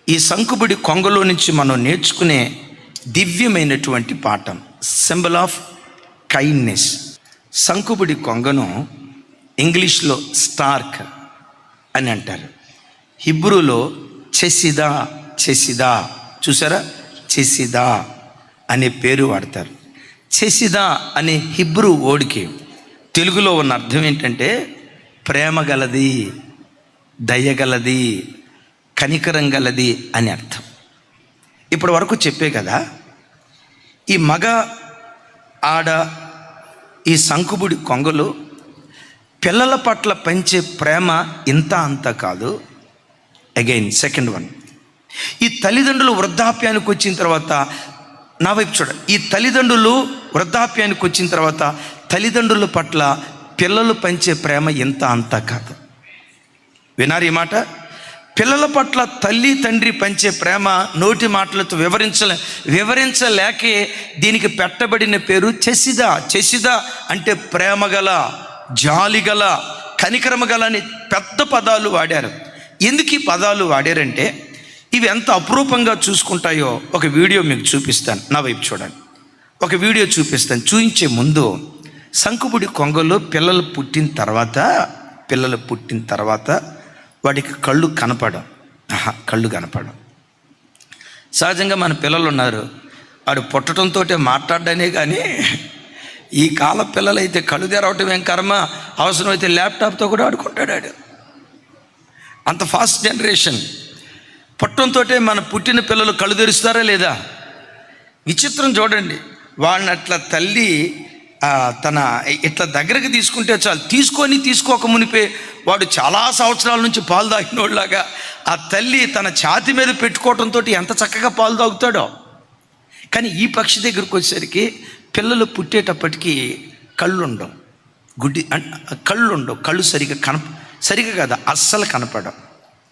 ఈ సంకుబుడి కొంగలో నుంచి మనం నేర్చుకునే దివ్యమైనటువంటి పాఠం, సింబల్ ఆఫ్ కైండ్నెస్. సంకుబుడి కొంగను ఇంగ్లీష్లో స్టార్క్ అని అంటారు, హిబ్రూలో చెసిదా. చెసిదా చూసారా, చెసిదా అనే పేరు వాడతారు. చెసిదా అనే హిబ్రూ వర్డ్కి తెలుగులో ఉన్న అర్థం ఏంటంటే ప్రేమ గలది, దయగలది, కనికరం గలది అని అర్థం. ఇప్పటి వరకు చెప్పే కదా, ఈ మగ ఆడ ఈ సంకుబుడి కొంగలు పిల్లల పట్ల పెంచే ప్రేమ ఇంత అంత కాదు. అగైన్ సెకండ్ వన్, ఈ తల్లిదండ్రులు వృద్ధాప్యానికి వచ్చిన తర్వాత, నా వైపు చూడ, ఈ తల్లిదండ్రులు వృద్ధాప్యానికి వచ్చిన తర్వాత తల్లిదండ్రుల పట్ల పిల్లలు పెంచే ప్రేమ ఇంత అంత కాదు. వినారు ఈ మాట? పిల్లల పట్ల తల్లి తండ్రి పంచే ప్రేమ నోటి మాటలతో వివరించలేకే దీనికి పెట్టబడిన పేరు చెసిదా. చెసిదా అంటే ప్రేమగల, జాలిగల, కనికరమగల అని పెద్ద పదాలు వాడారు. ఎందుకు ఈ పదాలు వాడారంటే ఇవి ఎంత అపురూపంగా చూసుకుంటాయో ఒక వీడియో మీకు చూపిస్తాను. నా వైపు చూడండి, ఒక వీడియో చూపిస్తాను. చూపించే ముందు, సంకుబుడి కొంగలు పిల్లలు పుట్టిన తర్వాత వాడికి కళ్ళు కనపడం. సహజంగా మన పిల్లలు ఉన్నారు, వాడు పుట్టడంతో మాట్లాడడానే కానీ ఈ కాల పిల్లలైతే కళ్ళు తెరవటం ఏం కర్మ, అవసరమైతే ల్యాప్టాప్తో కూడా ఆడుకుంటాడు. అంత ఫాస్ట్ జనరేషన్. పుట్టడంతో మన పుట్టిన పిల్లలు కళ్ళు తెరుస్తారా లేదా? విచిత్రం చూడండి. వాళ్ళని అట్లా తల్లి తన ఇట్లా దగ్గరకు తీసుకుంటే చాలు, తీసుకోక మునిపే వాడు చాలా సంవత్సరాల నుంచి పాలు తాగినోళ్ళలాగా ఆ తల్లి తన ఛాతి మీద పెట్టుకోవడంతో ఎంత చక్కగా పాలు తాగుతాడో. కానీ ఈ పక్షి దగ్గరికి వచ్చేసరికి పిల్లలు పుట్టేటప్పటికీ కళ్ళుండవు, కళ్ళు సరిగా కాదు, అస్సలు కనపడవు.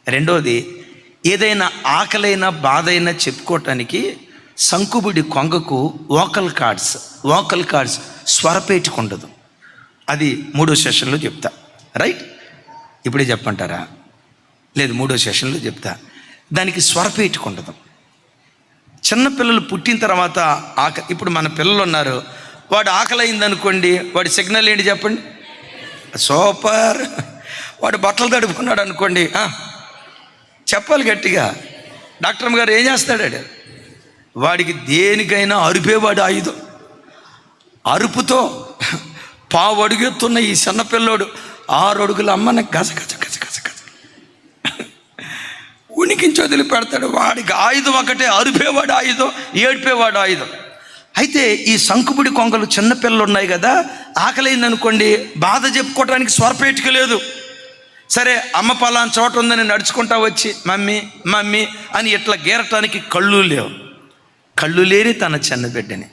రెండోది, ఏదైనా ఆకలైనా బాధైనా చెప్పుకోవటానికి సంకుబుడి కొంగకు వోకల్ కార్డ్స్ స్వరపేటిక ఉండదు. అది 3వ సెషన్లో చెప్తా. రైట్? ఇప్పుడే చెప్పంటారా? లేదు, 3వ సెషన్లో చెప్తా. దానికి స్వరపేటిక ఉండదు. చిన్నపిల్లలు పుట్టిన తర్వాత ఇప్పుడు మన పిల్లలు ఉన్నారు, వాడు ఆకలైందనుకోండి, వాడి సిగ్నల్ ఏంటి చెప్పండి? సూపర్. వాడు బట్టలు తడుపుకున్నాడు అనుకోండి, చెప్పాలి గట్టిగా. డాక్టర్ గారు ఏం చేస్తాడు? వాడికి దేనికైనా అరుపేవాడు ఆయుధం. అరుపుతో పావడుగెత్తున్న ఈ చిన్నపిల్లోడు 6 అడుగుల అమ్మని గజ ఉనికించి వదిలిపెడతాడు. వాడికి ఆయుధం ఒకటే, అరుపేవాడు ఆయుధం, ఏడ్పేవాడు ఆయుధం. అయితే ఈ సంకుబుడి కొంగలు చిన్నపిల్లలు ఉన్నాయి కదా, ఆకలింది అనుకోండి, బాధ చెప్పుకోవడానికి స్వరపేటిక లేదు. సరే, అమ్మ పలానా చోట ఉందని నడుచుకుంటా వచ్చి మమ్మీ అని ఇట్లా గేరటానికి కళ్ళు లేని తన చిన్న బిడ్డని,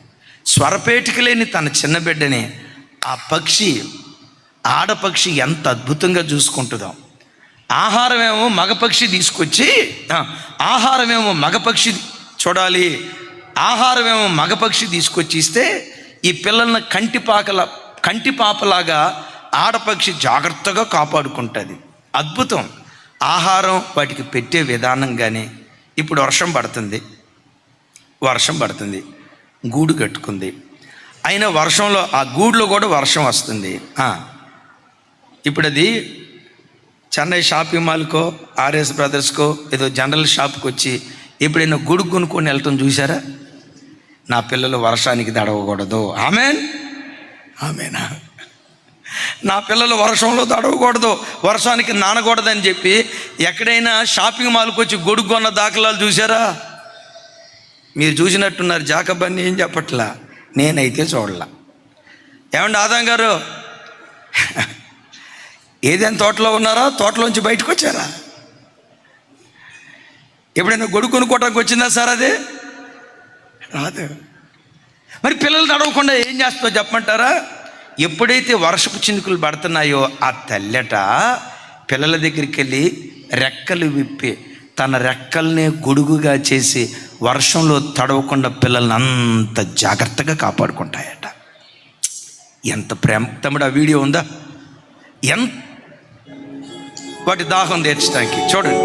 స్వరపేటిక లేని తన చిన్న బిడ్డని ఆ పక్షి, ఆడపక్షి ఎంత అద్భుతంగా చూసుకుంటుందో. ఆహారమేమో మగపక్షి తీసుకొచ్చి చూడాలి, ఆహారమేమో మగపక్షి తీసుకొచ్చి ఇస్తే ఈ పిల్లల్ని కంటిపాపలాగా ఆడపక్షి జాగ్రత్తగా కాపాడుకుంటుంది. అద్భుతం. ఆహారం వాటికి పెట్టే విధానం. కానీ ఇప్పుడు వర్షం పడుతుంది, గూడు కట్టుకుంది. అయినా వర్షంలో ఆ గూడులో కూడా వర్షం వస్తుంది. ఇప్పుడు అది చెన్నై షాపింగ్ మాల్కో, ఆర్ఎస్ బ్రదర్స్కో, ఏదో జనరల్ షాప్కి వచ్చి ఎప్పుడైనా గొడుగు కొనుక్కొని వెళ్ళటం చూసారా? నా పిల్లలు వర్షానికి తడవకూడదు, ఆమెనా, నా పిల్లలు వర్షంలో తడవకూడదు, వర్షానికి నానకూడదని చెప్పి ఎక్కడైనా షాపింగ్ మాల్కి వచ్చి గొడుగు కొన్న దాఖలాలు చూసారా? మీరు చూసినట్టున్నారు. జాకబ్ అని ఏం చెప్పట్లా, నేనైతే చూడలా. ఏమండి ఆదాం గారు, ఏదైనా తోటలో ఉన్నారా? తోటలోంచి బయటకు వచ్చారా? ఎప్పుడైనా గొడుగు కొనుక్కోవటానికి వచ్చిందా సార్? అదే రాదు. మరి పిల్లలు తడవకుండా ఏం చేస్తుందో చెప్పమంటారా? ఎప్పుడైతే వర్షపు చినుకులు పడుతున్నాయో ఆ తల్లెట పిల్లల దగ్గరికి వెళ్ళి రెక్కలు విప్పి తన రెక్కల్నే గొడుగుగా చేసి వర్షంలో తడవకుండా పిల్లల్ని అంత జాగ్రత్తగా కాపాడుకుంటాయట. ఎంత ప్రేమ! తమ్ముడు, ఆ వీడియో ఉందా? వాటి దాహం తీర్చడానికి చూడండి.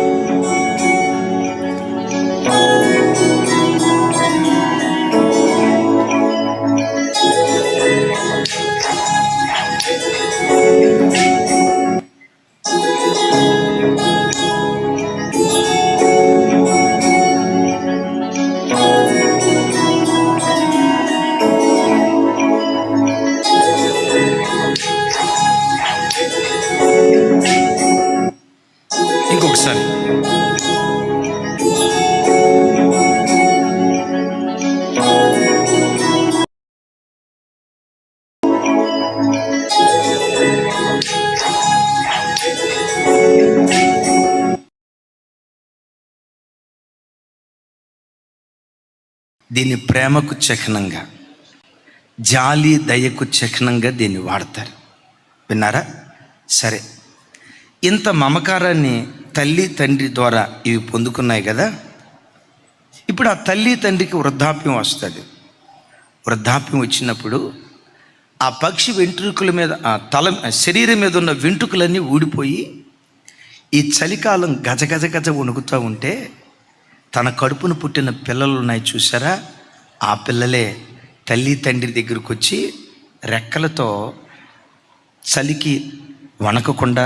దీన్ని ప్రేమకు చిహ్నంగా, జాలి దయకు చిహ్నంగా దీన్ని వాడతారు. విన్నారా? సరే, ఇంత మమకారాన్ని తల్లి తండ్రి ద్వారా ఇవి పొందుకున్నాయి కదా. ఇప్పుడు ఆ తల్లి తండ్రికి వృద్ధాప్యం వస్తుంది. వృద్ధాప్యం వచ్చినప్పుడు ఆ పక్షి వెంట్రుకల మీద, ఆ శరీరం మీద ఉన్న వెంట్రుకలన్నీ ఊడిపోయి ఈ చలికాలం గజ గజ వణుకుతూ ఉంటే తన కడుపును పుట్టిన పిల్లలు ఉన్నాయి చూసారా, ఆ పిల్లలే తల్లి తండ్రి దగ్గరకు వచ్చి రెక్కలతో చలికి వణకకుండా,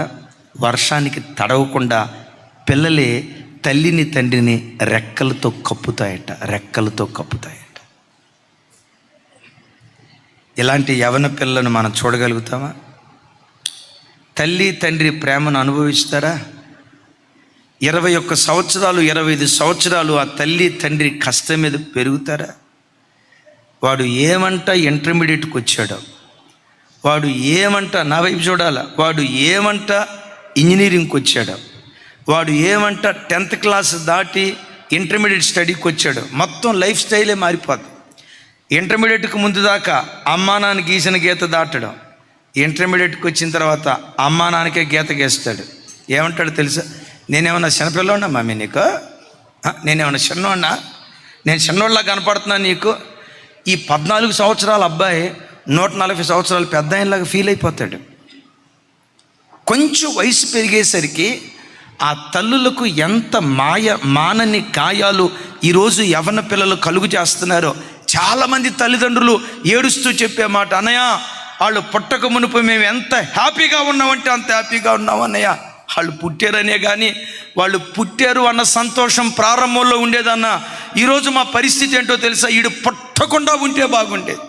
వర్షానికి తడవకుండా పిల్లలే తల్లిని తండ్రిని రెక్కలతో కప్పుతాయట. ఇలాంటి యవన పిల్లలను మనం చూడగలుగుతామా? తల్లి తండ్రి ప్రేమను అనుభవిస్తారా? 21 సంవత్సరాలు 25 సంవత్సరాలు ఆ తల్లి తండ్రి కష్టం మీద పెరుగుతారా? వాడు ఏమంట ఇంటర్మీడియట్కి వచ్చాడో, వాడు ఏమంట, నా వైపు చూడాల, వాడు ఏమంట ఇంజనీరింగ్కి వచ్చాడో, వాడు ఏమంట 10th క్లాస్ దాటి ఇంటర్మీడియట్ స్టడీకి వచ్చాడో, మొత్తం లైఫ్ స్టైలే మారిపోతుంది. ఇంటర్మీడియట్కి ముందు దాకా అమ్మా నాన్న గీసిన గీత దాటడం, ఇంటర్మీడియట్కి వచ్చిన తర్వాత అమ్మా నాన్నకే గీత గీస్తాడు. ఏమంటాడు తెలుసా? నేనేమన్నా చిన్నపిల్లోన్నా మమ్మీ నీకు? నేనేమన్నా చిన్నోన్నా? నేను చిన్నోళ్ళలా కనపడుతున్నాను నీకు? ఈ 14 సంవత్సరాల అబ్బాయి 140 సంవత్సరాలు పెద్ద ఆయనలాగా ఫీల్ అయిపోతాడు. కొంచెం వయసు పెరిగేసరికి ఆ తల్లులకు ఎంత మానని గాయాలు ఈరోజు యవ్వన పిల్లలు కలుగు చేస్తున్నారో. చాలామంది తల్లిదండ్రులు ఏడుస్తూ చెప్పే మాట, అన్నయ్య వాళ్ళు పుట్టక మునుపు మేము ఎంత హ్యాపీగా ఉన్నామంటే అంత హ్యాపీగా ఉన్నాం అన్నయ్య. వాళ్ళు పుట్టారనే కానీ వాళ్ళు పుట్టారు అన్న సంతోషం ప్రారంభంలో ఉండేదన్న. ఈరోజు మా పరిస్థితి ఏంటో తెలుసా? వీడు పుట్టకుండా ఉంటే బాగుండేది,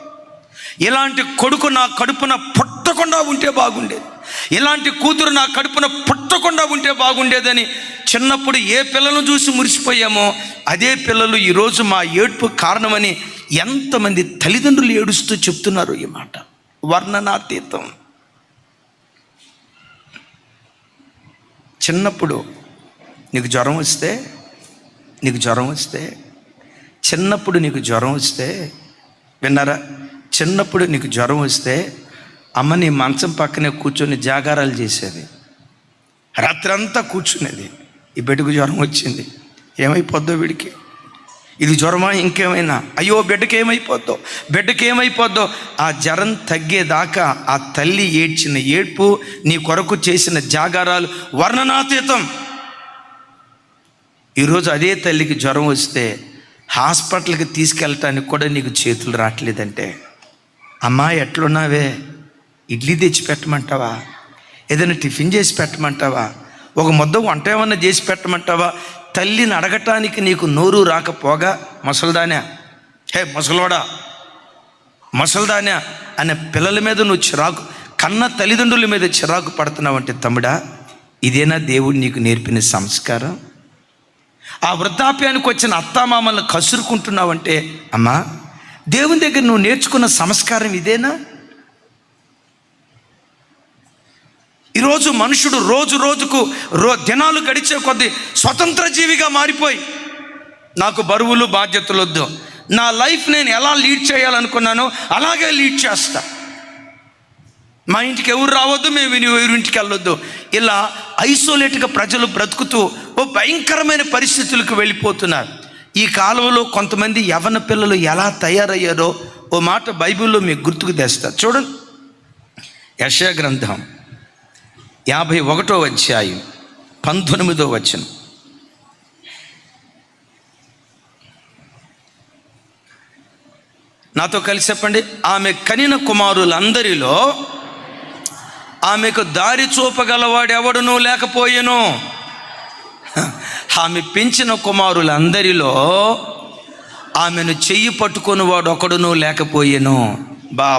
ఇలాంటి కొడుకు నా కడుపున పుట్టకుండా ఉంటే బాగుండేది, ఇలాంటి కూతురు నా కడుపున పుట్టకుండా ఉంటే బాగుండేదని చిన్నప్పుడు ఏ పిల్లలను చూసి మురిసిపోయామో అదే పిల్లలు ఈరోజు మా ఏడ్పు కారణమని ఎంతమంది తల్లిదండ్రులు ఏడుస్తూ చెప్తున్నారు ఈ మాట. వర్ణనాతీతం. చిన్నప్పుడు నీకు జ్వరం వస్తే చిన్నప్పుడు నీకు జ్వరం వస్తే విన్నారా? చిన్నప్పుడు నీకు జ్వరం వస్తే అమ్మ నీ మంచం పక్కనే కూర్చొని జాగారాలు చేసేది, రాత్రంతా కూర్చునేది. ఈ బిడ్డకు జ్వరం వచ్చింది, ఏమైపోద్దో వీడికి, ఇది జ్వరమా ఇంకేమైనా, అయ్యో బిడ్డకి ఏమైపోద్దో. ఆ జ్వరం తగ్గేదాకా ఆ తల్లి ఏడ్చిన ఏడ్పు, నీ కొరకు చేసిన జాగారాలు వర్ణనాతీతం. ఈరోజు అదే తల్లికి జ్వరం వస్తే హాస్పిటల్కి తీసుకెళ్ళటానికి కూడా నీకు చేతులు రావట్లేదంటే, అమ్మా ఎట్లున్నావే, ఇడ్లీ తెచ్చి పెట్టమంటావా, ఏదైనా టిఫిన్ చేసి పెట్టమంటావా, ఒక ముద్ద వంట ఏమన్నా చేసి పెట్టమంటావా? తల్లిని అడగటానికి నీకు నోరు రాకపోగా ముసల్దానా, హే ముసల్దానా అనే పిల్లల మీద నువ్వు చిరాకు, కన్న తల్లిదండ్రుల మీద చిరాకు పడుతున్నావంటే తమ్ముడా, ఇదేనా దేవుడు నీకు నేర్పిన సంస్కారం? ఆ వృద్ధాప్యానికి వచ్చిన అత్తామామలను కసురుకుంటున్నావంటే అమ్మా, దేవుని దగ్గర నువ్వు నేర్చుకున్న సంస్కారం ఇదేనా? ఈరోజు మనుషుడు రోజుకు దినాలు గడిచే కొద్దీ స్వతంత్ర జీవిగా మారిపోయి, నాకు బరువులు బాధ్యతలు వద్దు, నా లైఫ్ నేను ఎలా లీడ్ చేయాలనుకున్నానో అలాగే లీడ్ చేస్తా, మా ఇంటికి ఎవరు రావద్దు, మేము ఎవరింటికి వెళ్ళొద్దు, ఇలా ఐసోలేట్గా ప్రజలు బ్రతుకుతూ ఓ భయంకరమైన పరిస్థితులకు వెళ్ళిపోతున్నారు. ఈ కాలంలో కొంతమంది యవ్వన పిల్లలు ఎలా తయారయ్యారో ఓ మాట బైబిల్లో మీకు గుర్తుకు తెస్తారు. చూడండి, యెషయా గ్రంథం 51వ అధ్యాయం 19వ వచనం. నాతో కలిసి చెప్పండి. ఆమె కనిన కుమారులందరిలో ఆమెకు దారి చూపగలవాడు ఎవడునూ లేకపోయెను. ఆమె పెంచిన కుమారులందరిలో ఆమెను చెయ్యి పట్టుకొని వాడు ఒకడునూ లేకపోయెను. బా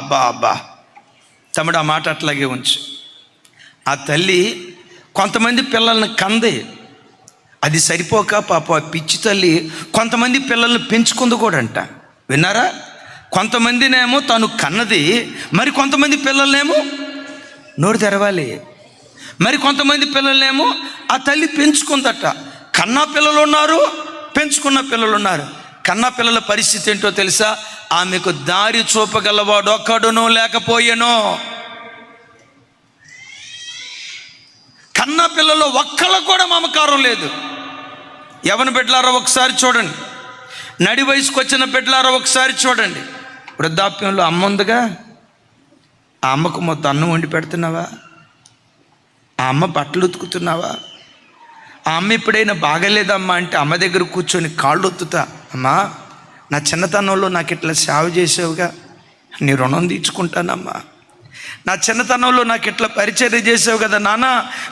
తమ్ముడు, ఆ మాట అట్లాగే ఉంచు. ఆ తల్లి కొంతమంది పిల్లల్ని కంది, అది సరిపోక పాప పిచ్చి తల్లి కొంతమంది పిల్లల్ని పెంచుకుంది కూడా అంట. విన్నారా? కొంతమందినేమో తను కన్నది, మరి కొంతమంది పిల్లలనేమో నోరు తెరవాలి, మరి కొంతమంది పిల్లలనేమో ఆ తల్లి పెంచుకుందట. కన్నా పిల్లలు ఉన్నారు, పెంచుకున్న పిల్లలు ఉన్నారు. కన్న పిల్లల పరిస్థితి ఏంటో తెలుసా? ఆమెకు దారి చూపగలవాడు ఒక్కడునూ లేకపోయెను. కన్న పిల్లలు ఒక్కళ్ళకు కూడా మమకారం లేదు. యవన బిడ్డలారా ఒకసారి చూడండి, నడి వయసుకు వచ్చిన బిడ్డలారా ఒకసారి చూడండి. వృద్ధాప్యంలో అమ్మ ఉందిగా, ఆ అమ్మకు మొత్తం అన్నం వండి పెడుతున్నావా? ఆ అమ్మ బట్టలు ఉతుకుతున్నావా? ఆ అమ్మ ఎప్పుడైనా బాగలేదమ్మా అంటే అమ్మ దగ్గర కూర్చొని కాళ్ళు ఒత్తుతా, అమ్మా నా చిన్నతనంలో నాకు ఇట్లా సేవ చేసావుగా, నీ రుణం తీర్చుకుంటానమ్మా. నా చిన్నతనంలో నాకు ఇట్లా పరిచర్య చేసావు కదా నాన్న,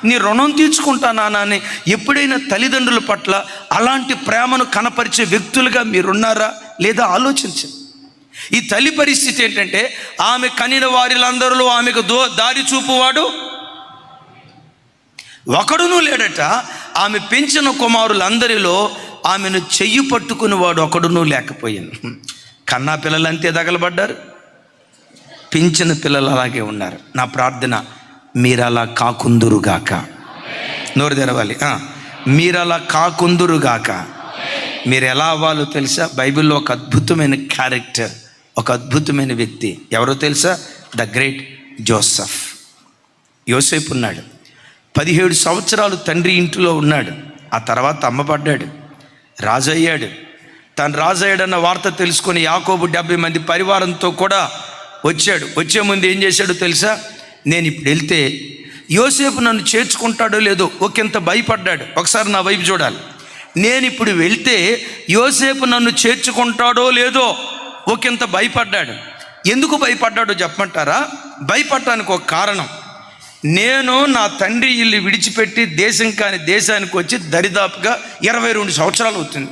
నీ రుణం తీర్చుకుంటా నాన్న అని ఎప్పుడైనా తల్లిదండ్రుల పట్ల అలాంటి ప్రేమను కనపరిచే వ్యక్తులుగా మీరున్నారా లేదా ఆలోచించండి. ఈ తల్లి పరిస్థితి ఏంటంటే, ఆమె కనిన వారిలందరిలో ఆమెకు దారి చూపువాడు ఒకడునూ లేడట. ఆమె పెంచిన కుమారులందరిలో ఆమెను చెయ్యి పట్టుకునేవాడు ఒకడునూ లేకపోయాను. కన్నా పిల్లలు అంతే తగలబడ్డారు, పెంచిన పిల్లలు అలాగే ఉన్నారు. నా ప్రార్థన, మీరు అలా కాకుందురుగాక. నోరు తెరవాలి. మీరు అలా కాకుందురుగాక. మీరు ఎలా అవ్వాలో తెలుసా? బైబిల్లో ఒక అద్భుతమైన క్యారెక్టర్, ఒక అద్భుతమైన వ్యక్తి ఎవరో తెలుసా? The great Joseph. యోసేపు ఉన్నాడు, 17 సంవత్సరాలు తండ్రి ఇంటిలో ఉన్నాడు. ఆ తర్వాత అమ్మబడ్డాడు, రాజు అయ్యాడు. తను రాజు అయ్యాడన్న వార్త తెలుసుకొని యాకోబు 70 మంది పరివారంతో కూడా వచ్చాడు. వచ్చే ముందు ఏం చేశాడో తెలుసా? నేను ఇప్పుడు వెళ్తే యోసేపు నన్ను చేర్చుకుంటాడో లేదో ఒకంత భయపడ్డాడు. ఒకసారి నా వైపు చూడాలి. నేను ఇప్పుడు వెళ్తే యోసేపు నన్ను చేర్చుకుంటాడో లేదో ఒకంత భయపడ్డాడు. ఎందుకు భయపడ్డాడో చెప్పమంటారా? భయపడటానికి ఒక కారణం, నేను నా తండ్రి ఇల్లు విడిచిపెట్టి దేశం కాని దేశానికి వచ్చి దరిదాపుగా 22 సంవత్సరాలు అవుతుంది.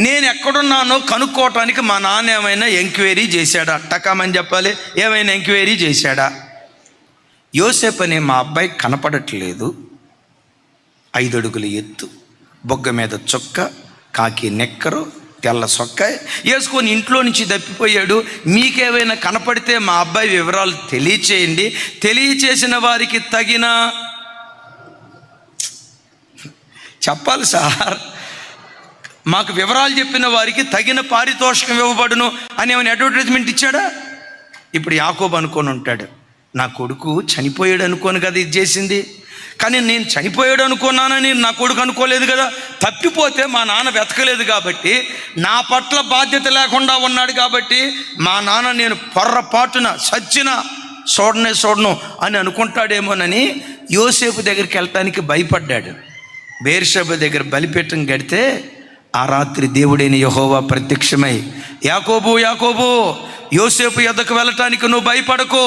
నేను ఎక్కడున్నానో కనుక్కోవటానికి మా నాన్న ఏమైనా ఎంక్వైరీ చేశాడా? టకామని చెప్పాలి, ఏమైనా ఎంక్వైరీ చేశాడా? యోసేపు అనే మా అబ్బాయి కనపడట్లేదు, 5 అడుగుల ఎత్తు, బొగ్గ మీద చొక్క, కాకి నెక్కరు, తెల్ల సొక్క వేసుకొని ఇంట్లో నుంచి తప్పిపోయాడు. మీకేమైనా కనపడితే మా అబ్బాయి వివరాలు తెలియచేయండి, తెలియచేసిన వారికి తగిన చెప్పాలి సార్, మాకు వివరాలు చెప్పిన వారికి తగిన పారితోషికం ఇవ్వబడును అని ఏమైనా అడ్వర్టైజ్మెంట్ ఇచ్చాడా? ఇప్పుడు యాకోబు అనుకొని ఉంటాడు, నా కొడుకు చనిపోయాడు అనుకోను కదా ఇది చేసింది, కానీ నేను చనిపోయాడు అనుకున్నానని నా కొడుకు అనుకోలేదు కదా. తప్పిపోతే మా నాన్న వెతకలేదు కాబట్టి, నా పట్ల బాధ్యత లేకుండా ఉన్నాడు కాబట్టి మా నాన్న నేను పొర్రపాటున చచ్చినా చూడను అని అనుకుంటాడేమోనని యోసేపు దగ్గరికి వెళ్ళటానికి భయపడ్డాడు. బేర్షెబా దగ్గర బలిపీఠం కడితే ఆ రాత్రి దేవుడైన యెహోవా ప్రత్యక్షమై, యాకోబు యాకోబు, యోసేపు యొద్దకు వెళ్ళటానికి నువ్వు భయపడకు,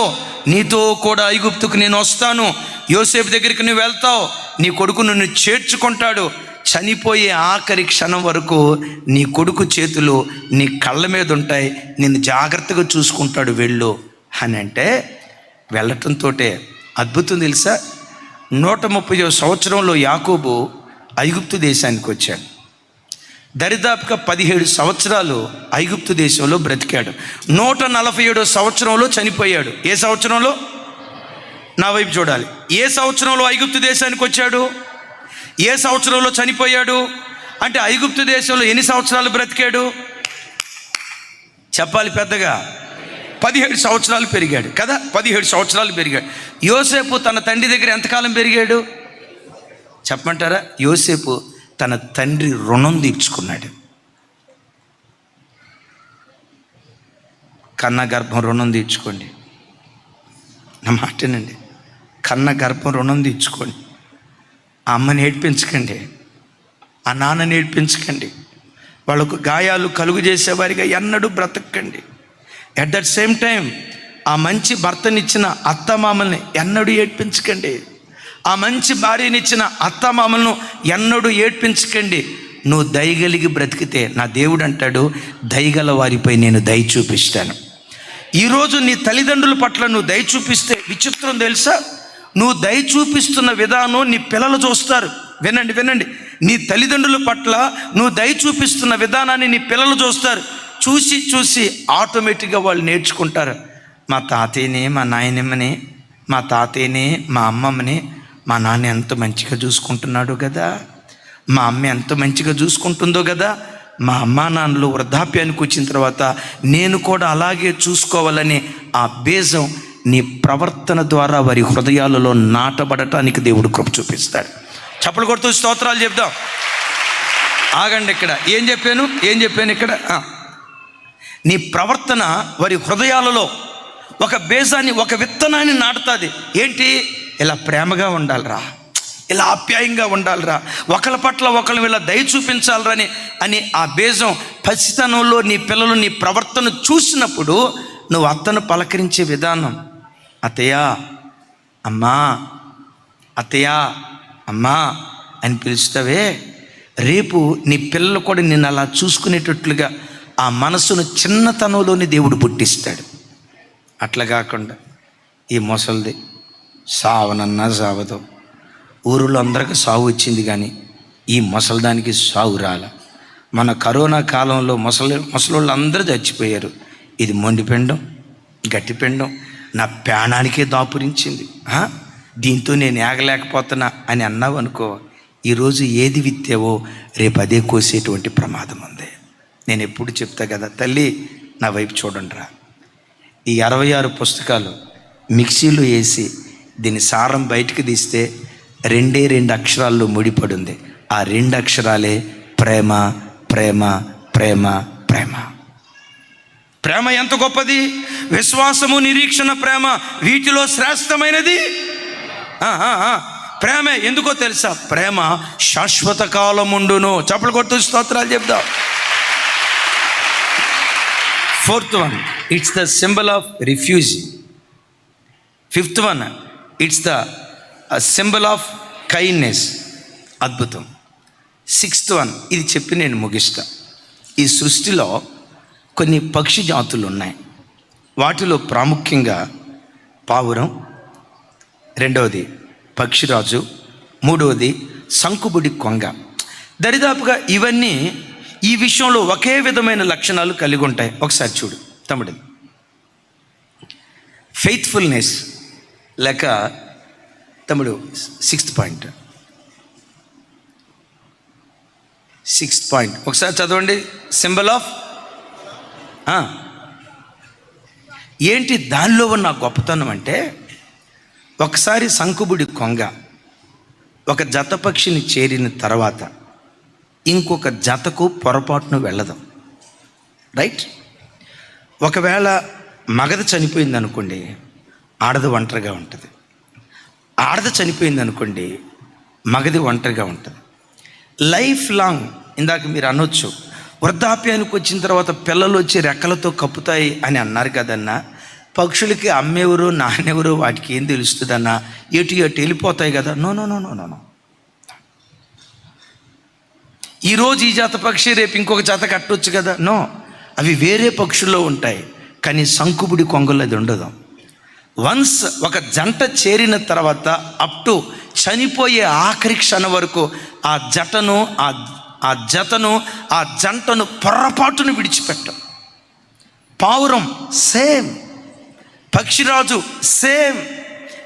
నీతో కూడా ఐగుప్తుకు నేను వస్తాను, యోసేపు దగ్గరికి నువ్వు వెళ్తావు, నీ కొడుకు నిన్ను చేర్చుకుంటాడు, చనిపోయే ఆఖరి క్షణం వరకు నీ కొడుకు చేతులు నీ కళ్ళ మీద ఉంటాయి, నిన్ను జాగ్రత్తగా చూసుకుంటాడు, వెళ్ళు అని అంటే వెళ్ళటంతో అద్భుతం తెలుసా? 130వ సంవత్సరంలో యాకోబు ఐగుప్తు దేశానికి వచ్చాడు. దరిదాపుగా 17 సంవత్సరాలు ఐగుప్తు దేశంలో బ్రతికాడు. 147వ సంవత్సరంలో చనిపోయాడు. ఏ సంవత్సరంలో? నా వైపు చూడాలి. ఏ సంవత్సరంలో ఐగుప్తు దేశానికి వచ్చాడు? ఏ సంవత్సరంలో చనిపోయాడు? అంటే ఐగుప్తు దేశంలో ఎన్ని సంవత్సరాలు బ్రతికాడు? చెప్పాలి పెద్దగా. 17 సంవత్సరాలు పెరిగాడు కదా, 17 సంవత్సరాలు పెరిగాడు. యోసేపు తన తండ్రి దగ్గర ఎంతకాలం పెరిగాడు చెప్పమంటారా? యోసేపు తన తండ్రి రుణం తీర్చుకున్నాడు. కన్న గర్భం రుణం తీర్చుకోండి, నా మాటనండి. కన్న గర్భం రుణం తీర్చుకోండి. ఆ అమ్మని ఏడ్పించకండి, ఆ నాన్నని ఏడ్పించకండి, వాళ్ళకు గాయాలు కలుగు చేసేవారిగా ఎన్నడూ బ్రతకండి. ఎట్ దట్ సేమ్ టైం ఆ మంచి భర్తనిచ్చిన అత్తమామల్ని ఎన్నడూ ఏడ్పించకండి, ఆ మంచి భార్యనిచ్చిన అత్తమామలను ఎన్నడూ ఏడ్పించకండి. నువ్వు దయగలిగి బ్రతికితే నా దేవుడు అంటాడు, దయగల వారిపై నేను దయ చూపిస్తాను. ఈరోజు నీ తల్లిదండ్రుల పట్ల నువ్వు దయ చూపిస్తే విచిత్రం తెలుసా? నువ్వు దయ చూపిస్తున్న విధానం నీ పిల్లలు చూస్తారు. వినండి, నీ తల్లిదండ్రుల పట్ల నువ్వు దయ చూపిస్తున్న విధానాన్ని నీ పిల్లలు చూస్తారు. చూసి ఆటోమేటిక్గా వాళ్ళు నేర్చుకుంటారు. మా తాతయ్యని, మా నాయనమ్మని, మా తాతయ్యని, మా అమ్మమ్మని మా నాన్న ఎంత మంచిగా చూసుకుంటున్నాడు కదా, మా అమ్మ ఎంత మంచిగా చూసుకుంటుందో కదా, మా అమ్మా నాన్నలు వృద్ధాప్యానికి వచ్చిన తర్వాత నేను కూడా అలాగే చూసుకోవాలని ఆ బీజం నీ ప్రవర్తన ద్వారా వారి హృదయాలలో నాటబడటానికి దేవుడు కృప చూపిస్తాడు. చప్పలు కొడుతూ స్తోత్రాలు చెప్దాం. ఆగండి, ఇక్కడ ఏం చెప్పాను ఇక్కడ నీ ప్రవర్తన వారి హృదయాలలో ఒక బీజాన్ని, ఒక విత్తనాన్ని నాటుతుంది. ఏంటి? ఇలా ప్రేమగా ఉండాలిరా, ఇలా ఆప్యాయంగా ఉండాలిరా, ఒకళ్ళ పట్ల ఒకళ్ళు ఇలా దయ చూపించాలిరా అని ఆ బీజం పసితనంలో నీ పిల్లలు నీ ప్రవర్తన చూసినప్పుడు నువ్వు అత్తను పలకరించే విధానం, అత్తయ్యా అమ్మా, అత్తయ్యా అమ్మా అని పిలుస్తావే, రేపు నీ పిల్లలు కూడా నిన్ను అలా చూసుకునేటట్లుగా ఆ మనసును చిన్నతనంలోని దేవుడు పుట్టిస్తాడు. అట్లా కాకుండా ఈ ముసలిది సావనన్నా సావదు, ఊరిలో అందరికీ సావు వచ్చింది కానీ ఈ ముసలిదానికి సావు రాల. మన కరోనా కాలంలో ముసలోళ్ళు అందరూ చచ్చిపోయారు. ఇది మొండిపిండం, గట్టిపిండం నా ప్రాణానికే దాపురించింది, దీంతో నేను ఏగలేకపోతున్నా అని అన్నావు అనుకో, ఈరోజు ఏది విత్తావో రేపు అదే కోసేటువంటి ప్రమాదం ఉంది. నేను ఎప్పుడు చెప్తా కదా, తల్లి నా వైపు చూడండి రా, ఈ 66 పుస్తకాలు మిక్సీలో వేసి దీని సారం బయటికి తీస్తే 2 అక్షరాల్లో ముడిపడింది. ఆ 2 అక్షరాలే ప్రేమ, ప్రేమ, ప్రేమ, ప్రేమ. ప్రేమ ఎంత గొప్పది! విశ్వాసము, నిరీక్షణ, ప్రేమ వీటిలో శ్రేష్టమైనది ప్రేమే. ఎందుకో తెలుసా? ప్రేమ శాశ్వత కాలం ఉండును. చప్పలు కొడుతూ స్తోత్రాలు చెప్దాం. 4th one, it's the symbol of refusing. 5th one, it's the symbol of kindness. అద్భుతం. 6th one, ఇది చెప్పి నేను ముగిస్తా. ఈ సృష్టిలో కొన్ని పక్షి జాతులు ఉన్నాయి. వాటిలో ప్రాముఖ్యంగా పావురం, 2వది పక్షిరాజు, 3వది సంకుబుడి కొంగ. దరిదాపుగా ఇవన్నీ ఈ విషయంలో ఒకే విధమైన లక్షణాలు కలిగి ఉంటాయి. ఒకసారి చూడు తమ్ముడు. ఫెయిత్ఫుల్నెస్ లేక తమ్ముడు 6th పాయింట్ ఒకసారి చదవండి. సింబల్ ఆఫ్ ఏంటి దానిలో ఉన్న గొప్పతనం అంటే, ఒకసారి సంకుబుడి కొంగ ఒక జత పక్షిని చేరిన తర్వాత ఇంకొక జతకు పొరపాటును వెళ్ళదు. రైట్? ఒకవేళ మగధ చనిపోయింది అనుకోండి, ఆడది ఒంటరిగా ఉంటుంది. ఆడది చనిపోయింది అనుకోండి, మగది ఒంటరిగా ఉంటుంది. లైఫ్ లాంగ్, ఇందాక మీరు అనొచ్చు వృద్ధాప్యానికి వచ్చిన తర్వాత పిల్లలు వచ్చి రెక్కలతో కప్పుతాయి అని అన్నారు కదన్నా, పక్షులకి అమ్మెవరు నాన్నెవరు వాటికి ఏం తెలుస్తుందన్నా, ఎటు వెళ్ళిపోతాయి కదా. No no no no no ఈరోజు ఈ జాత పక్షి రేపు ఇంకొక జాత కట్టవచ్చు కదా. నో, అవి వేరే పక్షుల్లో ఉంటాయి. కానీ సంకుబుడి కొంగలు అది ఉండదు. వన్స్ ఒక జంట చేరిన తర్వాత అప్ టు చనిపోయే ఆఖరి క్షణం వరకు ఆ జంటను పొరపాటును విడిచిపెట్టం. పావురం సేమ్, పక్షిరాజు same,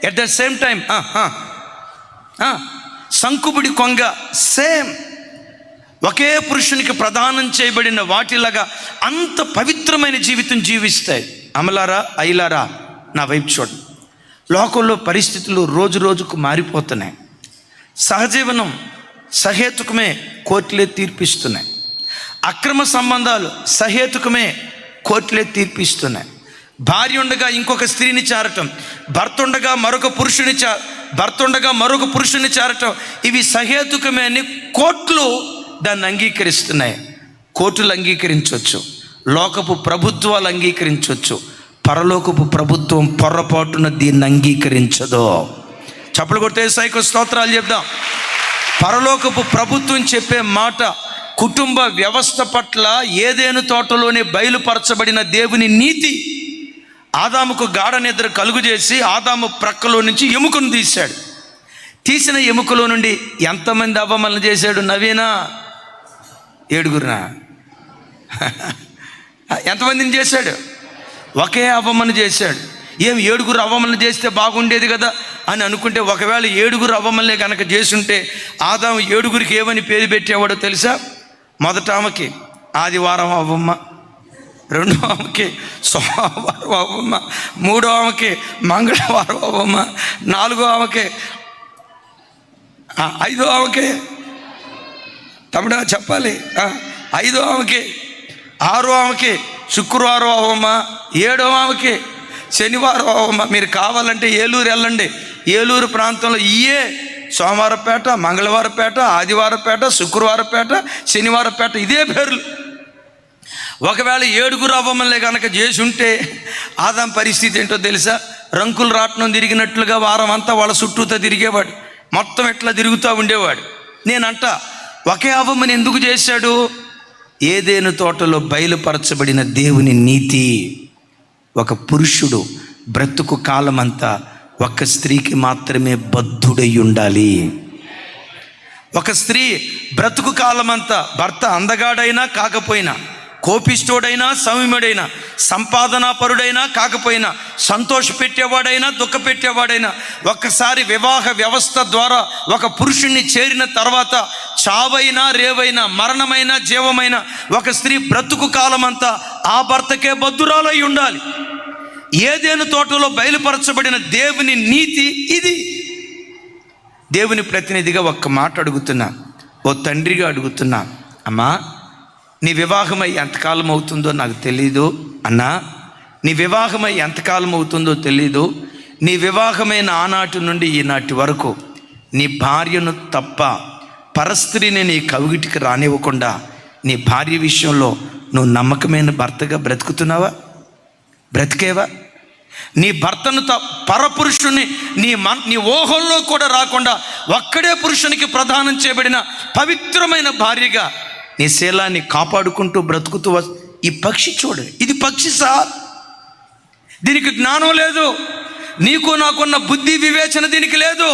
at the same time సంకుబుడి కొంగ సేమ్. ఒకే పురుషునికి ప్రదానం చేయబడిన వాటిలాగా అంత పవిత్రమైన జీవితం జీవిస్తాయి. అమలారా, అయ్యలారా, నా వైపు చూడండి. లోకంలో పరిస్థితులు రోజు రోజుకు మారిపోతున్నాయి. సహజీవనం సహేతుకమే, కోర్టులే తీర్పిస్తున్నాయి. అక్రమ సంబంధాలు సహేతుకమే, కోర్టులే తీర్పిస్తున్నాయి. భార్య ఉండగా ఇంకొక స్త్రీని చేరటం, భర్త ఉండగా మరొక పురుషుని చేరటం, ఇవి సహేతుకమే అని కోర్టులు దాన్ని అంగీకరిస్తున్నాయి. కోర్టులు అంగీకరించవచ్చు, లోకపు ప్రభుత్వాలు అంగీకరించవచ్చు, పరలోకపు ప్రభుత్వం పొరపాటున దీన్ని అంగీకరించదు. చప్పలు కొడితే యేసయ్యకు స్తోత్రాలు చెప్దాం. పరలోకపు ప్రభుత్వం చెప్పే మాట కుటుంబ వ్యవస్థ పట్ల ఏదెను తోటలోనే బయలుపరచబడిన దేవుని నీతి. ఆదాముకు గాఢ నిద్ర కలుగు చేసి ఆదాము ప్రక్కలో నుంచి ఎముకను తీశాడు. తీసిన ఎముకలో నుండి ఎంతమంది అవమలన చేశాడు? నవీనా 7గురునా? ఎంతమందిని చేశాడు? ఒకే అవమన చేశాడు. 7గురు అవమన చేస్తే బాగుండేది కదా అని అనుకుంటే, ఒకవేళ 7గురు అవమలనే కనుక చేసుంటే ఆదాము 7గురికి ఏమని పేరు పెట్టేవాడో తెలుసా? మొదట ఆమెకి ఆదివారం అవ్వమ్మ, రెండో ఆమెకి సోమవారం అవ్వమ్మ, మూడో ఆమెకి మంగళవారం అవ్వమ్మ, నాలుగో ఆమెకి, ఐదో ఆమెకి తమిళ చెప్పాలి, ఐదో ఆమెకి, ఆరో ఆమెకి శుక్రవారం అవ్వమ్మ, ఏడో ఆమెకి శనివారం అవ్వమ్మ. మీరు కావాలంటే ఏలూరు వెళ్ళండి, ఏలూరు ప్రాంతంలో ఇయే సోమవారపేట, మంగళవారపేట, ఆదివారపేట, శుక్రవారపేట, శనివారపేట, ఇదే పేర్లు. ఒకవేళ 7 అవ్వమ్మలే కనుక చేసి ఉంటే ఆదాం పరిస్థితి ఏంటో తెలుసా? రంకులు రాట్నం తిరిగినట్లుగా వారం అంతా వాళ్ళ చుట్టూతో తిరిగేవాడు, మొత్తం ఎట్లా తిరుగుతూ ఉండేవాడు. నేనంట ఒకే అవ్వమ్మని ఎందుకు చేశాడు? ఏదేను తోటలో బయలుపరచబడిన దేవుని నీతి, ఒక పురుషుడు బ్రతుకు కాలమంతా ఒక స్త్రీకి మాత్రమే బద్ధుడై ఉండాలి. ఒక స్త్రీ బ్రతుకు కాలమంతా భర్త అందగాడైనా కాకపోయినా, కోపిష్టోడైనా సౌమ్యుడైనా, సంపాదనాపరుడైనా కాకపోయినా, సంతోష పెట్టేవాడైనా దుఃఖ పెట్టేవాడైనా, ఒక్కసారి వివాహ వ్యవస్థ ద్వారా ఒక పురుషుణ్ణి చేరిన తర్వాత చావైనా రేవైనా, మరణమైనా జీవమైనా, ఒక స్త్రీ బ్రతుకు కాలమంతా ఆ భర్తకే బద్ధురాలై ఉండాలి. ఏదేను తోటలో బయలుపరచబడిన దేవుని నీతి ఇది. దేవుని ప్రతినిధిగా ఒక్క మాట అడుగుతున్నా, ఓ తండ్రిగా అడుగుతున్నా, అమ్మా నీ వివాహమై ఎంతకాలం అవుతుందో నాకు తెలీదు అన్నా, నీ వివాహమై ఎంతకాలం అవుతుందో తెలీదు. నీ వివాహమైన ఆనాటి నుండి ఈనాటి వరకు నీ భార్యను తప్ప పరస్త్రీని నీ కవిటికి రానివ్వకుండా నీ భార్య విషయంలో నువ్వు నమ్మకమైన భర్తగా బ్రతుకుతున్నావా? బ్రతికేవా? నీ భర్తను పరపురుషుని నీ ఊహల్లో కూడా రాకుండా ఒక్కడే పురుషునికి ప్రదానం చేయబడిన పవిత్రమైన భార్యగా నీ శీలాన్ని కాపాడుకుంటూ బ్రతుకుతూ ఈ పక్షి చూడు, ఇది పక్షి సార్, దీనికి జ్ఞానం లేదు. నీకు నాకున్న బుద్ధి వివేచన దీనికి లేదు.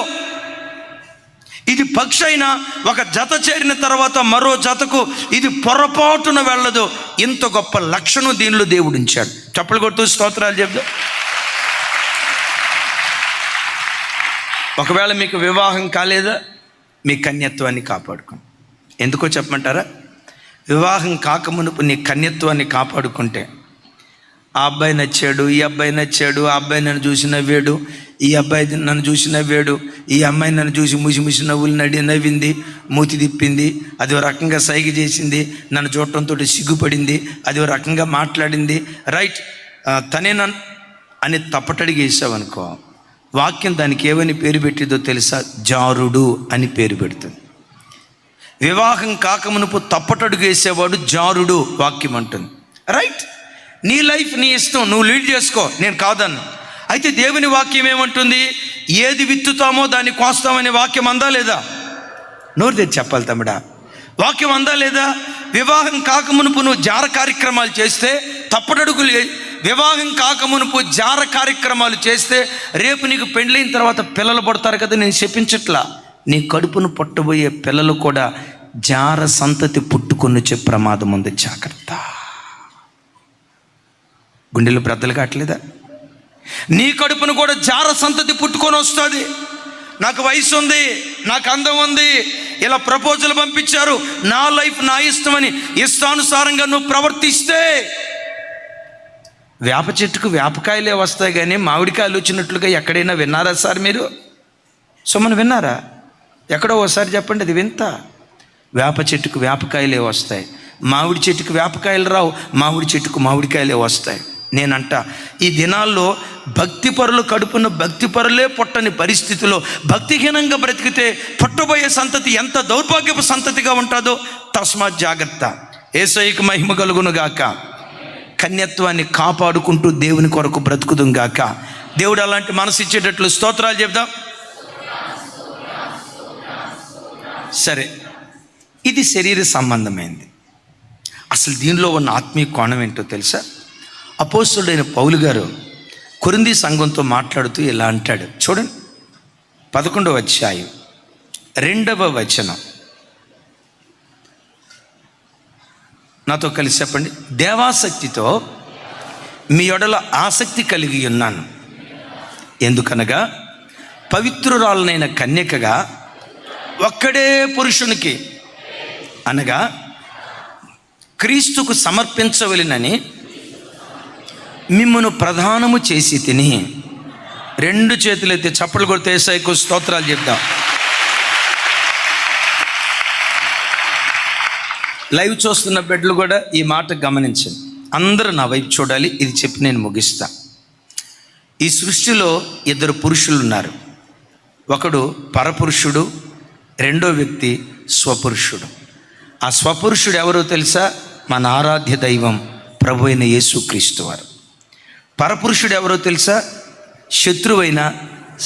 ఇది పక్షి అయినా ఒక జత చేరిన తర్వాత మరో జతకు ఇది పొరపాటున వెళ్ళదు. ఇంత గొప్ప లక్షణం దీనిలో దేవుడు ఉంచాడు. చప్పలు కొడుతూ స్తోత్రాలు చెప్తా. ఒకవేళ మీకు వివాహం కాలేదా, మీ కన్యత్వాన్ని కాపాడుకోండి. ఎందుకో చెప్పమంటారా? వివాహం కాకమునుపు నీ కన్యత్వాన్ని కాపాడుకుంటే ఆ అబ్బాయి నచ్చాడు, ఈ అబ్బాయి నచ్చాడు, ఆ అబ్బాయి నన్ను చూసి నవ్వాడు, ఈ అబ్బాయి నన్ను చూసి నవ్వాడు, ఈ అమ్మాయి నన్ను చూసి ముసి నవ్వులు నవ్వింది, మూతి తిప్పింది, అది ఒక రకంగా సైగ చేసింది, నన్ను చూడటంతో సిగ్గుపడింది, అది ఒక రకంగా మాట్లాడింది, రైట్ తనే నన్ను అని తప్పటడిగి వేసావనుకో, వాక్యం దానికి ఏమని పేరు పెట్టిందో తెలుసా? జారుడు అని పేరు పెడుతుంది. వివాహం కాకమునుపు తప్పటడుగు వేసేవాడు జారుడు వాక్యం అంటుంది. రైట్, నీ లైఫ్ నీ ఇష్టం, నువ్వు లీడ్ చేసుకో, నేను కాదన్ను. అయితే దేవుని వాక్యం ఏమంటుంది? ఏది విత్తుతామో దాన్ని కోస్తామనే వాక్యం అందా లేదా? నోరు తెచ్చి చెప్పాలి తమ్ముడా, వాక్యం అందా లేదా? వివాహం కాకమునుపు నువ్వు జార కార్యక్రమాలు చేస్తే, తప్పటడుగులు వివాహం కాకమునుపు జార కార్యక్రమాలు చేస్తే రేపు నీకు పెళ్ళైన తర్వాత పిల్లలు పడతారు కదా. నేను చెప్పించట్లా, నీ కడుపును పుట్టబోయే పిల్లలు కూడా జార సంతతి పుట్టుకొని వచ్చే ప్రమాదం ఉంది, జాగ్రత్త. గుండెలు బ్రద్దలు కావట్లేదా? నీ కడుపును కూడా జార సంతతి పుట్టుకొని వస్తుంది. నాకు వయసు ఉంది, నాకు అందం ఉంది, ఇలా ప్రపోజల్ పంపించారు, నా లైఫ్ నా ఇష్టమని ఇష్టానుసారంగా నువ్వు ప్రవర్తిస్తే వేప చెట్టుకు వేపకాయలే వస్తాయి కానీ మామిడికాయలు వచ్చినట్లుగా ఎక్కడైనా విన్నారా సార్ మీరు? సుమన్ విన్నారా? ఎక్కడో ఒకసారి చెప్పండి, అది వింత. వేప చెట్టుకు వేపకాయలే వస్తాయి, మామిడి చెట్టుకు వేపకాయలు రావు, మామిడి చెట్టుకు మామిడికాయలే వస్తాయి. నేనంట ఈ దినాల్లో భక్తిపరులు కడుపున భక్తిపరులే పుట్టని పరిస్థితిలో భక్తిహీనంగా బ్రతికితే పుట్టబోయే సంతతి ఎంత దౌర్భాగ్యపు సంతతిగా ఉంటుందో తస్మాత్ జాగ్రత్త. యేసయ్యకు మహిమ కలుగును గాక. కన్యత్వాన్ని కాపాడుకుంటూ దేవుని కొరకు బ్రతుకుదుం గాక. దేవుడు అలాంటి మనసు ఇచ్చేటట్లు స్తోత్రాలు చెప్దాం. సరే, ఇది శరీర సంబంధమైంది. అసలు దీనిలో ఉన్న ఆత్మీయ కోణం ఏంటో తెలుసా? అపోస్తలుడైన పౌలు గారు కొరింథీ సంఘంతో మాట్లాడుతూ ఇలా అంటాడు. చూడండి, 11వ అధ్యాయం 2వ వచనం. నాతో కలిసి చెప్పండి. దేవాసక్తితో మీ యొడల ఆసక్తి కలిగి ఉన్నాను, ఎందుకనగా పవిత్రురాలనైన కన్యకగా ఒక్కడే పురుషునికి అనగా క్రీస్తుకు సమర్పించవలెనని మిమ్మును ప్రధానము చేసి తిని. రెండు చేతులైతే చప్పలు కొడితే యేసయ్యకు స్తోత్రాలు చెప్దాం. లైవ్ చూస్తున్న బిడ్డలు కూడా ఈ మాట గమనించండి. అందరూ నా వైపు చూడాలి. ఇది చెప్పి నేను ముగిస్తా. ఈ సృష్టిలో ఇద్దరు పురుషులు ఉన్నారు. ఒకడు పరపురుషుడు, రెండో వ్యక్తి స్వపురుషుడు. ఆ స్వపురుషుడు ఎవరో తెలుసా? మన ఆరాధ్య దైవం ప్రభు అయిన యేసుక్రీస్తు వారు. పరపురుషుడు ఎవరో తెలుసా? శత్రువైన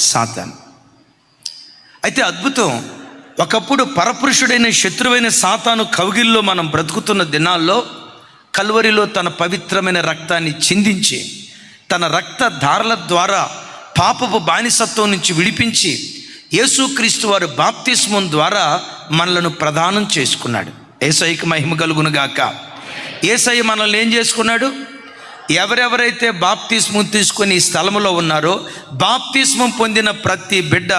సాతాను. అయితే అద్భుతం, ఒకప్పుడు పరపురుషుడైన శత్రువైన సాతాను కౌగిల్లో మనం బ్రతుకుతున్న దినాల్లో కల్వరిలో తన పవిత్రమైన రక్తాన్ని చిందించి తన రక్త ధారల ద్వారా పాపపు బానిసత్వం నుంచి విడిపించి యేసుక్రీస్తు వారు బాప్తిస్మం ద్వారా మనలను ప్రదానం చేసుకున్నాడు. యేసయ్యకు మహిమ కలుగును గాక. యేసయ్య మనల్ని ఏం చేసుకున్నాడు? ఎవరెవరైతే బాప్తిస్మం తీసుకొని ఈ స్థలంలో ఉన్నారో, బాప్తిస్మం పొందిన ప్రతి బిడ్డ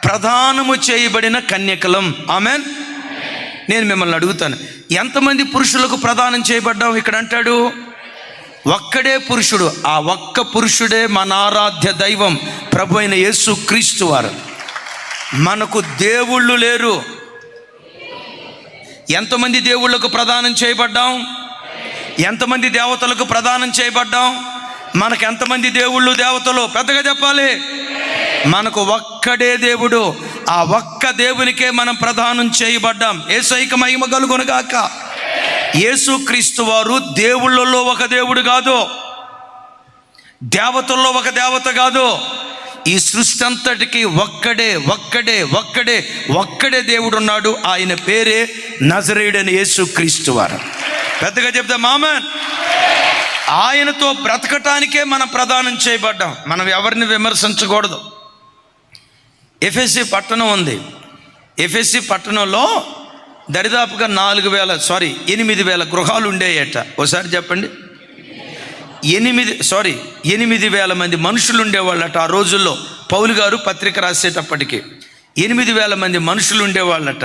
ప్రదానము చేయబడిన కన్యకలం. ఆమెన్. నేను మిమ్మల్ని అడుగుతాను, ఎంతమంది పురుషులకు ప్రదానం చేయబడ్డాం? ఇక్కడ అంటాడు ఒక్కడే పురుషుడు. ఆ ఒక్క పురుషుడే మన ఆరాధ్య దైవం ప్రభు అయిన యేసుక్రీస్తు వారు. మనకు దేవుళ్ళు లేరు. ఎంతమంది దేవుళ్ళకు ప్రదానం చేయబడ్డాం? ఎంతమంది దేవతలకు ప్రదానం చేయబడ్డాం? మనకు ఎంతమంది దేవుళ్ళు దేవతలు? పెద్దగా చెప్పాలి. మనకు ఒక్కడే దేవుడు. ఆ ఒక్క దేవునికే మనం ప్రదానం చేయబడ్డాం. యేసయ్యకు మహిమ కలుగును గాక. యేసుక్రీస్తు వారు దేవుళ్ళలో ఒక దేవుడు కాదు, దేవతల్లో ఒక దేవత కాదు. ఈ సృష్టి అంతటికి ఒక్కడే ఒక్కడే ఒక్కడే ఒక్కడే దేవుడు ఉన్నాడు. ఆయన పేరే నజరేయుడైన యేసుక్రీస్తు వారు. పెద్దగా చెప్తాం ఆమేన్. ఆయనతో బ్రతకటానికే మనం ప్రదానం చేయబడ్డాం. మనం ఎవరిని విమర్శించకూడదు. ఎఫెసీ పట్టణం ఉంది. ఎఫెసీ పట్టణంలో దరిదాపుగా 8,000 గృహాలు ఉండేయట. ఒకసారి చెప్పండి. 8,000 మంది మనుషులు ఉండేవాళ్ళట ఆ రోజుల్లో. పౌలు గారు పత్రిక రాసేటప్పటికి 8,000 మంది మనుషులు ఉండేవాళ్ళట.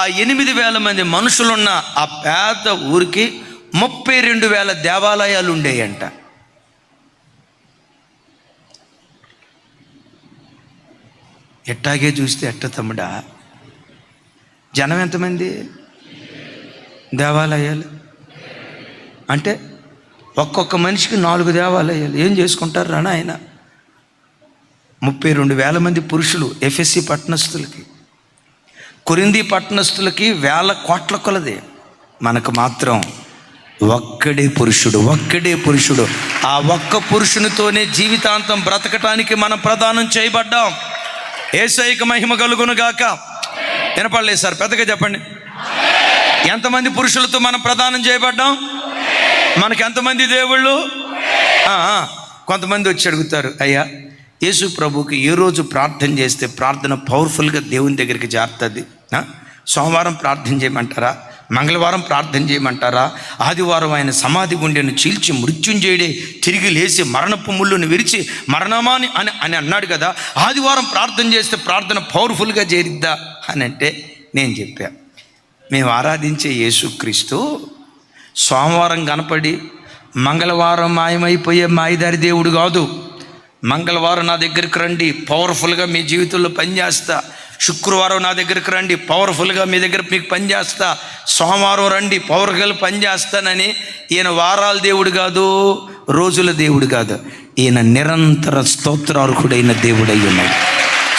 ఆ 8,000 మంది మనుషులున్న ఆ పేద ఊరికి 32,000 దేవాలయాలు ఉండేయంట. ఎట్టాగే చూస్తే ఎట్ట తమ్ముడా, జనం ఎంతమంది? దేవాలయాలు అంటే ఒక్కొక్క మనిషికి 4 దేవాలయాలు. ఏం చేసుకుంటారు రానా ఆయన? 32,000 మంది పురుషులు ఎఫెసీ పట్టణస్థులకి, కొరింథీ పట్టణస్థులకి 1,000 కోట్ల కొలది. మనకు మాత్రం ఒక్కడే పురుషుడు, ఒక్కడే పురుషుడు. ఆ ఒక్క పురుషునితోనే జీవితాంతం బ్రతకటానికి మనం ప్రదానం చేయబడ్డాం. యేసయ్యకు మహిమ కలుగును గాక. వినపడలేదు సార్? పెద్దగా చెప్పండి. ఎంతమంది పురుషులతో మనం ప్రదానం చేయబడ్డాం? మనకి ఎంతమంది దేవుళ్ళు? కొంతమంది వచ్చి అడుగుతారు, అయ్యా యేసు ప్రభుకి ఏ రోజు ప్రార్థన చేస్తే ప్రార్థన పవర్ఫుల్గా దేవుని దగ్గరికి చేరుతుంది? సోమవారం ప్రార్థన చేయమంటారా? మంగళవారం ప్రార్థన చేయమంటారా? ఆదివారం ఆయన సమాధి గుండెను చీల్చి మృత్యుంజయుడే తిరిగి లేచి మరణపు ముళ్ళును విరిచి మరణమాని అని అన్నాడు కదా, ఆదివారం ప్రార్థన చేస్తే ప్రార్థన పవర్ఫుల్గా చేరిద్దా అని అంటే నేను చెప్పా, మేము ఆరాధించే యేసుక్రీస్తు సోమవారం కనపడి మంగళవారం మాయమైపోయే మాయదారి దేవుడు కాదు. మంగళవారం నా దగ్గరికి రండి, పవర్ఫుల్గా మీ జీవితంలో పనిచేస్తా. శుక్రవారం నా దగ్గరికి రండి, పవర్ఫుల్గా మీ దగ్గర మీకు పనిచేస్తా. సోమవారం రండి, పవర్ఫుల్గా పనిచేస్తానని ఈయన వారాల దేవుడు కాదు, రోజుల దేవుడు కాదు. ఈయన నిరంతర స్తోత్రార్హుడైన దేవుడై ఉన్నాడు.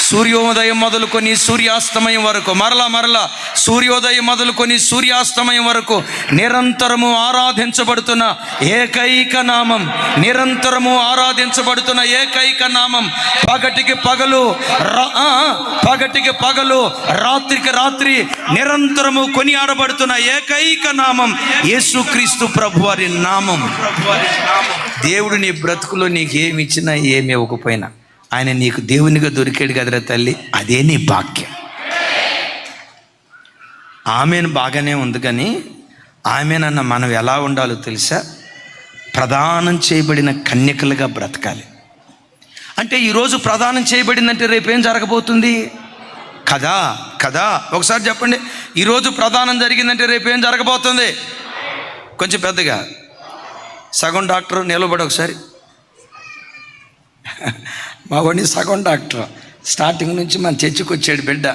సూర్యోదయం మొదలుకొని సూర్యాస్తమయం వరకు, మరలా సూర్యోదయం మొదలుకొని సూర్యాస్తమయం వరకు నిరంతరము ఆరాధించబడుతున్న ఏకైక నామం, నిరంతరము ఆరాధించబడుతున్న ఏకైక నామం. పగటికి పగలు రాత్రికి రాత్రి నిరంతరము కొనియాడబడుతున్న ఏకైక నామం యేసుక్రీస్తు ప్రభువారి నామం. దేవుడు నీ బ్రతుకులో నీకు ఏమి ఇచ్చినా ఏమి ఇవ్వకపోయినా ఆయన నీకు దేవునిగా దొరికాడు కదరా తల్లి, అదే నీ భాగ్యం. ఆమెను బాగానే ఉంది, కానీ ఆమెనన్న మనం ఎలా ఉండాలో తెలుసా? ప్రదానం చేయబడిన కన్యకలుగా బ్రతకాలి. అంటే ఈరోజు ప్రదానం చేయబడిందంటే రేపేం జరగబోతుంది? కదా ఒకసారి చెప్పండి. ఈరోజు ప్రదానం జరిగిందంటే రేపేం జరగబోతుంది? కొంచెం పెద్దగా. సగం డాక్టర్ నిలబడి ఒకసారి. మా వాడిని సగం డాక్టర్. స్టార్టింగ్ నుంచి మన చర్చికి వచ్చాడు బిడ్డ.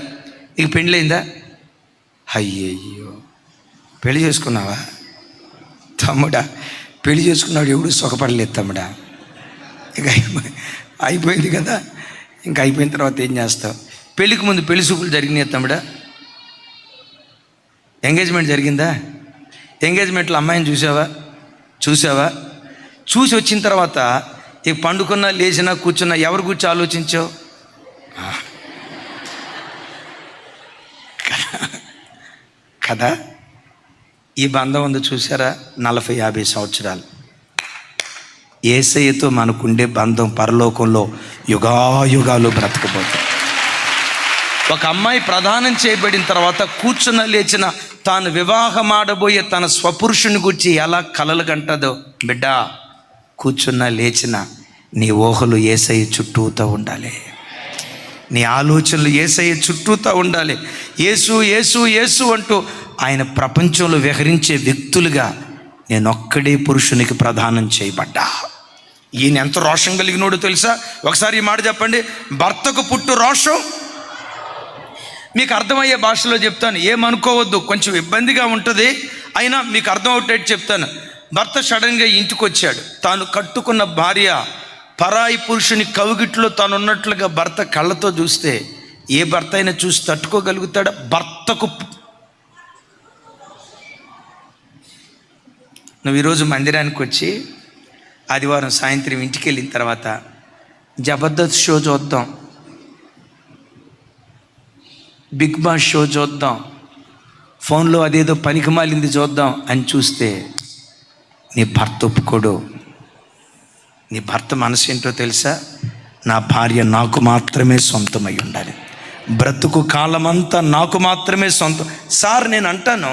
నీకు పెళ్ళయిందా? అయ్యయ్యో, పెళ్లి చేసుకున్నావా? తమ్ముడా, పెళ్లి చేసుకున్నాడు ఎవడు సుఖపడలేదు తమ్ముడా. ఇక అయిపోయింది కదా, ఇంకా అయిపోయిన తర్వాత ఏం చేస్తావు? పెళ్ళికి ముందు పెళ్లి చూపులు జరిగినాయి తమ్ముడా? ఎంగేజ్మెంట్ జరిగిందా? ఎంగేజ్మెంట్లో అమ్మాయిని చూసావా? చూసి వచ్చిన తర్వాత ఇక పండుకున్నా, లేచినా, కూర్చున్నా ఎవరి గురించి ఆలోచించావు? కదా. ఈ బంధం ఉంది చూసారా, 40-50 సంవత్సరాలు. యేసయ్యతో మనకుండే బంధం పరలోకంలో యుగాయుగాలు బ్రతకబోతుంది. ఒక అమ్మాయి ప్రదానం చేయబడిన తర్వాత కూర్చున్న లేచిన తాను వివాహమాడబోయే తన స్వపురుషుని గురించి ఎలా కలలు కంటదో, బిడ్డ కూర్చున్న లేచిన నీ ఊహలు యేసయ్య చుట్టూతో ఉండాలి. నీ ఆలోచనలు యేసయ్య చుట్టూతో ఉండాలి. యేసు యేసు యేసు అంటూ ఆయన ప్రపంచంలో విహరించే వ్యక్తులుగా నేనొక్కడే పురుషునికి ప్రదానం చేయబడ్డా. ఈయన ఎంత రోషం కలిగినోడు తెలుసా? ఒకసారి ఈ మాట చెప్పండి. భర్తకు పుట్టు రోషం. మీకు అర్థమయ్యే భాషలో చెప్తాను, ఏమనుకోవద్దు, కొంచెం ఇబ్బందిగా ఉంటుంది, అయినా మీకు అర్థమవుతేట్టు చెప్తాను. భర్త సడన్గా ఇంటికి వచ్చాడు. తాను కట్టుకున్న భార్య పరాయి పురుషుని కౌగిట్లో తాను ఉన్నట్లుగా భర్త కళ్ళతో చూస్తే ఏ భర్త అయినా చూసి తట్టుకోగలుగుతాడా? భర్తకు నువ్వు ఈరోజు మందిరానికి వచ్చి ఆదివారం సాయంత్రం ఇంటికి వెళ్ళిన తర్వాత జబర్దస్త్ షో చూద్దాం, బిగ్ బాస్ షో చూద్దాం, ఫోన్లో అదేదో పనికి మాలింది చూద్దాం అని చూస్తే నీ భర్త ఒప్పుకోడు. నీ భర్త మనసు ఏంటో తెలుసా? నా భార్య నాకు మాత్రమే సొంతమై ఉండాలి, బ్రతుకు కాలమంతా నాకు మాత్రమే సొంతం. సార్ నేను అంటాను,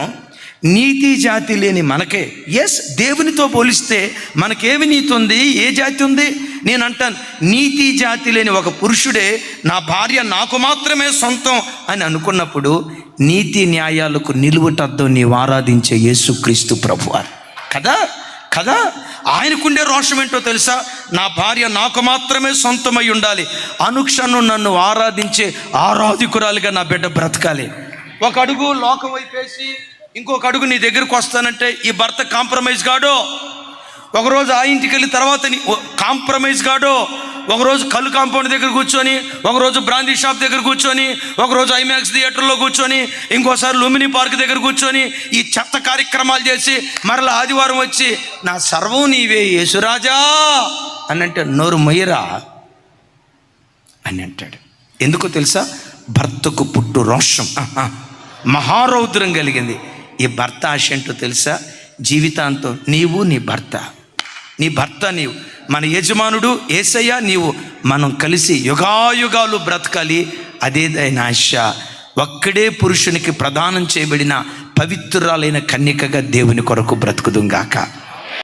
నీతి జాతి లేని మనకే, ఎస్ దేవునితో పోలిస్తే మనకేమి నీతి ఉంది, ఏ జాతి ఉంది? నేను అంటాను, నీతి జాతి లేని ఒక పురుషుడే నా భార్య నాకు మాత్రమే సొంతం అని అనుకున్నప్పుడు నీతి న్యాయాలకు నిలువుటద్దు నీవు ఆరాధించే యేసుక్రీస్తు ప్రభువారు కదా. ఆయనకుండే రోషం ఏంటో తెలుసా? నా భార్య నాకు మాత్రమే సొంతమై ఉండాలి, అనుక్షణం నన్ను ఆరాధించే ఆరాధికురాలిగా నా బిడ్డ బ్రతకాలి. ఒక అడుగు లోకం వైపేసి ఇంకొక అడుగు నీ దగ్గరకు వస్తానంటే ఈ భర్త కాంప్రమైజ్ కాడు. ఒకరోజు ఆ ఇంటికి వెళ్ళిన తర్వాత కాంప్రమైజ్ కాడు. ఒకరోజు కళ్ళు కాంపౌండ్ దగ్గర కూర్చొని, ఒకరోజు బ్రాందీ షాప్ దగ్గర కూర్చొని, ఒకరోజు ఐమాక్స్ థియేటర్లో కూర్చొని, ఇంకోసారి లుమిని పార్క్ దగ్గర కూర్చొని ఈ చెత్త కార్యక్రమాలు చేసి మరలా ఆదివారం వచ్చి నా సర్వం నీవే యేసురాజా అని అంటే నోరు మొయ్యరా అని అంటాడు. ఎందుకో తెలుసా? భర్తకు పుట్టు రోషం, మహారౌద్రం కలిగింది. ఈ భర్త ఆశ ఏంటో తెలుసా? జీవితాంతం నీవు నీ భర్త నీవు, మన యజమానుడు యేసయ్య నీవు, మనం కలిసి యుగాయుగాలు బ్రతకాలి. అదేదైన ఆశ. ఒక్కడే పురుషునికి ప్రదానం చేయబడిన పవిత్రురాలైన కన్యకగా దేవుని కొరకు బ్రతుకుదుంగాక.